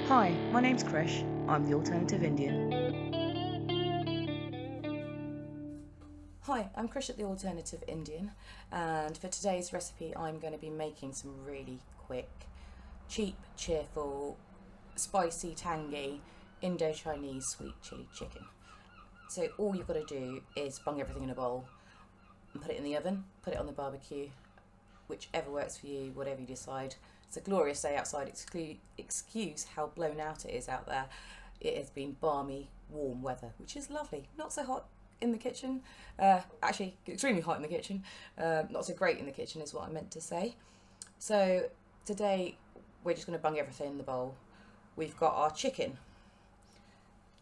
Hi, my name's Krish. I'm the Alternative Indian. Hi, I'm Krish at the Alternative Indian, and for today's recipe I'm going to be making some really quick, cheap, cheerful, spicy, tangy Indo-Chinese sweet chili chicken. So all you've got to do is bung everything in a bowl and put it in the oven, put it on the barbecue, whichever works for you, whatever you decide. It's a glorious day outside, excuse how blown out it is out there. It has been balmy, warm weather, which is lovely. Not so hot in the kitchen, actually extremely hot in the kitchen, not so great in the kitchen is what I meant to say. So today we're just going to bung everything in the bowl. We've got our chicken.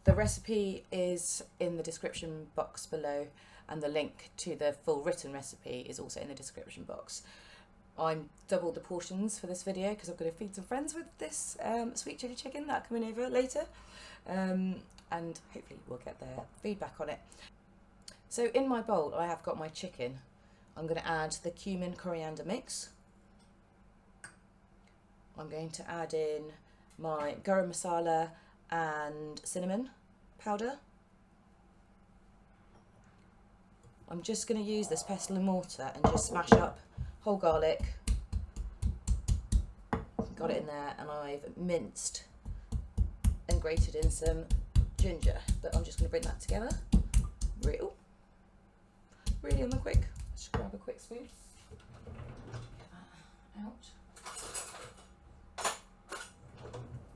The recipe is in the description box below, and the link to the full written recipe is also in the description box. I'm doubled the portions for this video because I've got to feed some friends with this sweet chili chicken that are coming over later, and hopefully we'll get their feedback on it. So in my bowl I have got my chicken. I'm going to add the cumin coriander mix. I'm going to add in my garam masala and cinnamon powder. I'm just going to use this pestle and mortar and just smash up whole garlic. Got it in there, and I've minced and grated in some ginger, but I'm just going to bring that together. Really on the quick. Let's just grab a quick spoon. Get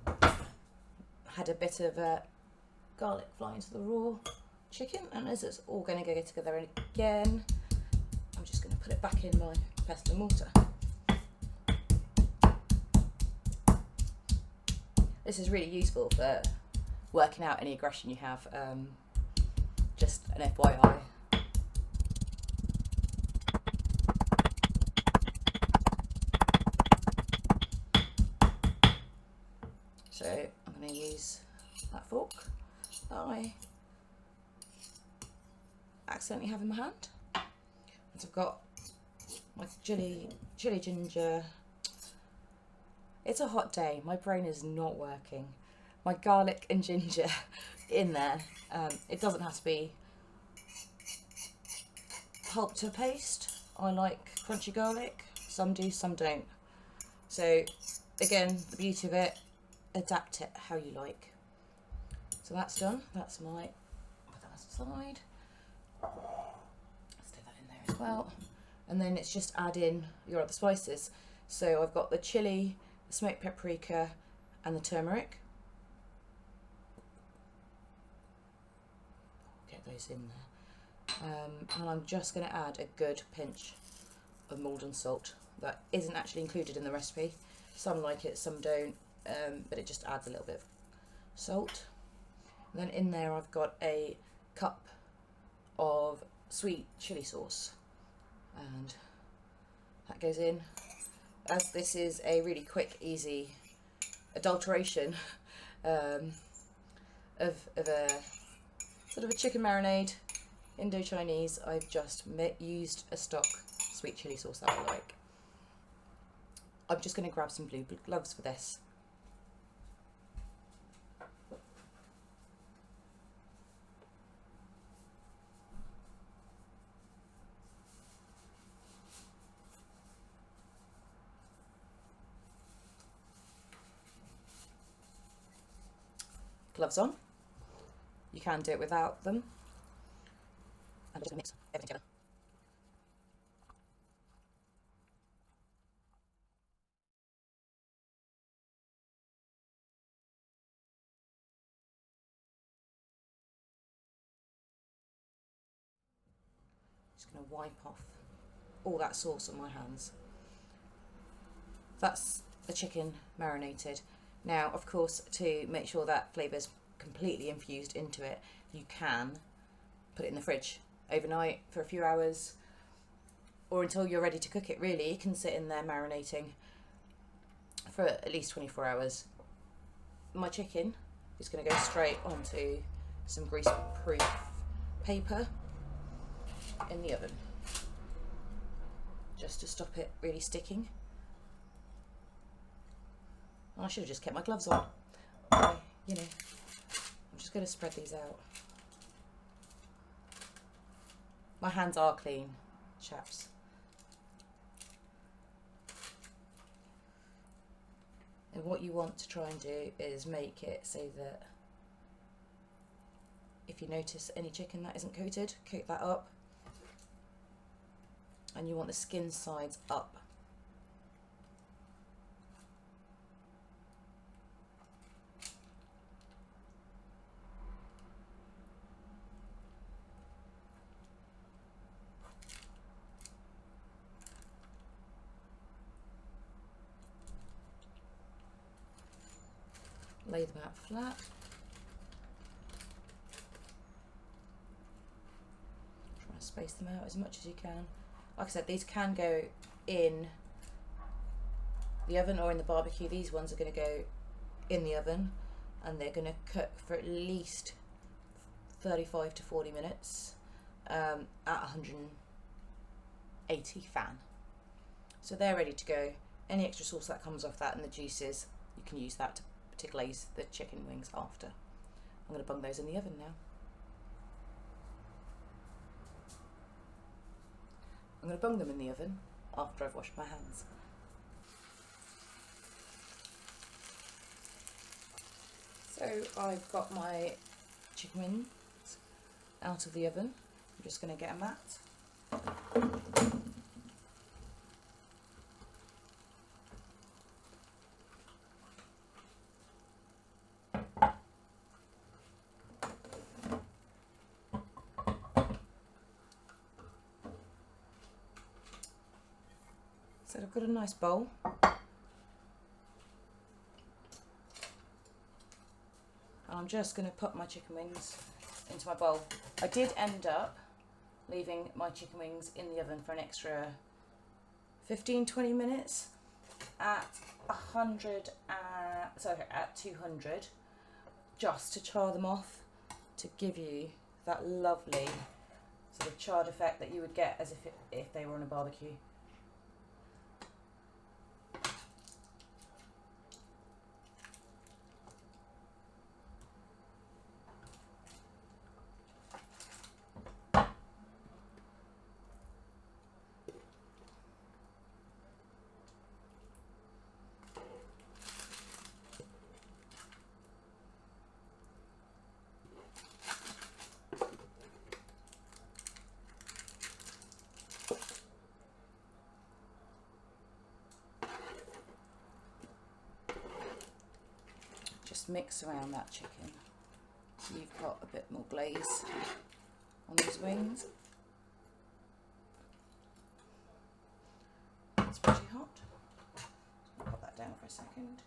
that out. Had a bit of garlic fly into the raw chicken, and as it's all going to go together again, I'm just going to put it back in my pestle and mortar. This is really useful for working out any aggression you have, just an FYI. So I'm going to use that fork that I accidentally have in my hand. And I've got my chili ginger. It's a hot day, my brain is not working. My garlic and ginger in there. It doesn't have to be pulp to paste. I like crunchy garlic. Some do, some don't. So again, the beauty of it, adapt it how you like. So that's done. That's my, put that aside. Let's do that in there as well. And then it's just add in your other spices. So I've got the chili, the smoked paprika, and the turmeric. Get those in there. And I'm just going to add a good pinch of Maldon salt. That isn't actually included in the recipe. Some like it, some don't, but it just adds a little bit of salt. And then in there I've got a cup of sweet chili sauce, and that goes in. As this is a really quick, easy adulteration of a sort of a chicken marinade, Indo-Chinese, I've just used a stock sweet chili sauce that I like. I'm just going to grab some blue gloves for this. Gloves on. You can do it without them. I'm just going to mix everything together. Just going to wipe off all that sauce on my hands. That's the chicken marinated. Now, of course, to make sure that flavour's completely infused into it, you can put it in the fridge overnight for a few hours, or until you're ready to cook it. Really, it can sit in there marinating for at least 24 hours. My chicken is going to go straight onto some grease-proof paper in the oven, just to stop it really sticking. I should have just kept my gloves on. you know, I'm just going to spread these out. My hands are clean, chaps. And what you want to try and do is make it so that if you notice any chicken that isn't coated, coat that up. And you want the skin sides up. Lay them out flat. Try and space them out as much as you can. Like I said, these can go in the oven or in the barbecue. These ones are going to go in the oven and they're going to cook for at least 35 to 40 minutes at 180 fan. So they're ready to go. Any extra sauce that comes off that and the juices, you can use that to glaze the chicken wings after. I'm going to bung those in the oven now. I'm going to bung them in the oven after I've washed my hands. So I've got my chicken wings out of the oven. I'm just going to get a mat. So I've got a nice bowl. And I'm just going to put my chicken wings into my bowl. I did end up leaving my chicken wings in the oven for an extra 15-20 minutes at 200, just to char them off, to give you that lovely sort of charred effect that you would get as if they were on a barbecue. Mix around that chicken so you've got a bit more glaze on these wings. It's pretty hot. I'll put that down for a second.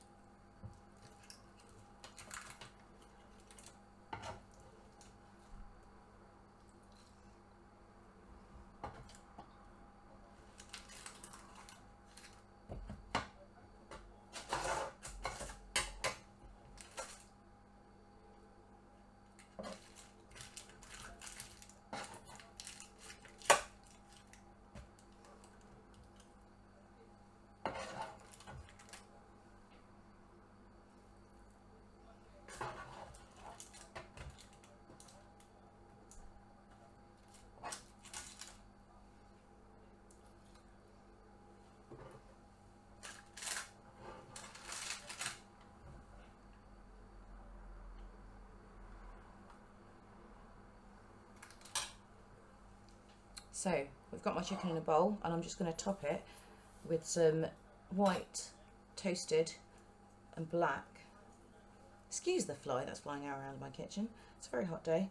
So we've got my chicken in a bowl and I'm just going to top it with some white toasted and black, excuse the fly that's flying around my kitchen, it's a very hot day,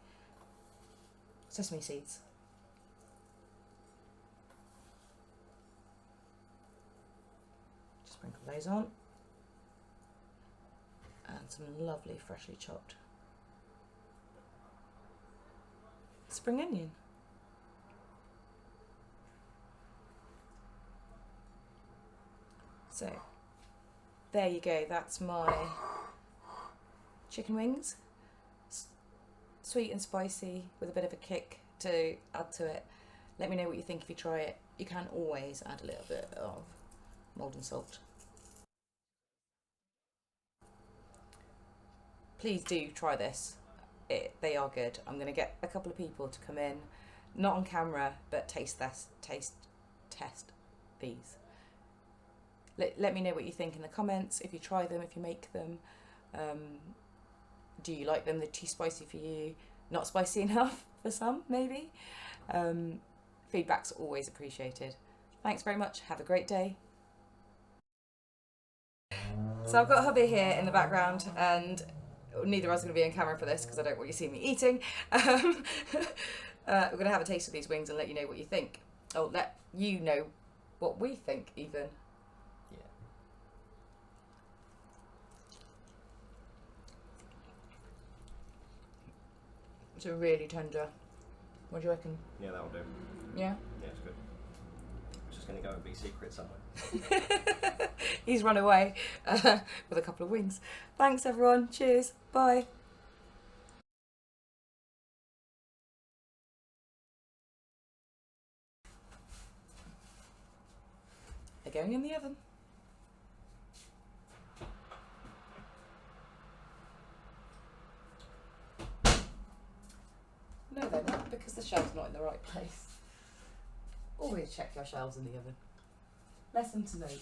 sesame seeds. Just sprinkle those on and some lovely freshly chopped spring onion. So there you go, that's my chicken wings, sweet and spicy with a bit of a kick to add to it. Let me know what you think if you try it. You can always add a little bit of Maldon salt. please do try this. They are good. I'm going to get a couple of people to come in, not on camera, but test these. Let me know what you think in the comments, if you try them, if you make them. Do you like them? They're too spicy for you? Not spicy enough for some, maybe? Feedback's always appreciated. Thanks very much. Have a great day. So I've got hubby here in the background, and neither of us are going to be on camera for this because I don't want you to see me eating. We're going to have a taste of these wings and let you know what you think. Oh, let you know what we think even. Yeah. It's a really tender. What do you reckon? Yeah, that'll do. Yeah? Yeah, it's good. I'm just going to go and be secret somewhere. He's run away with a couple of wings. Thanks everyone. Cheers. Bye. They're going in the oven. No, they're not, because the shelf's not in the right place. Always check your shelves in the oven. Lesson to note.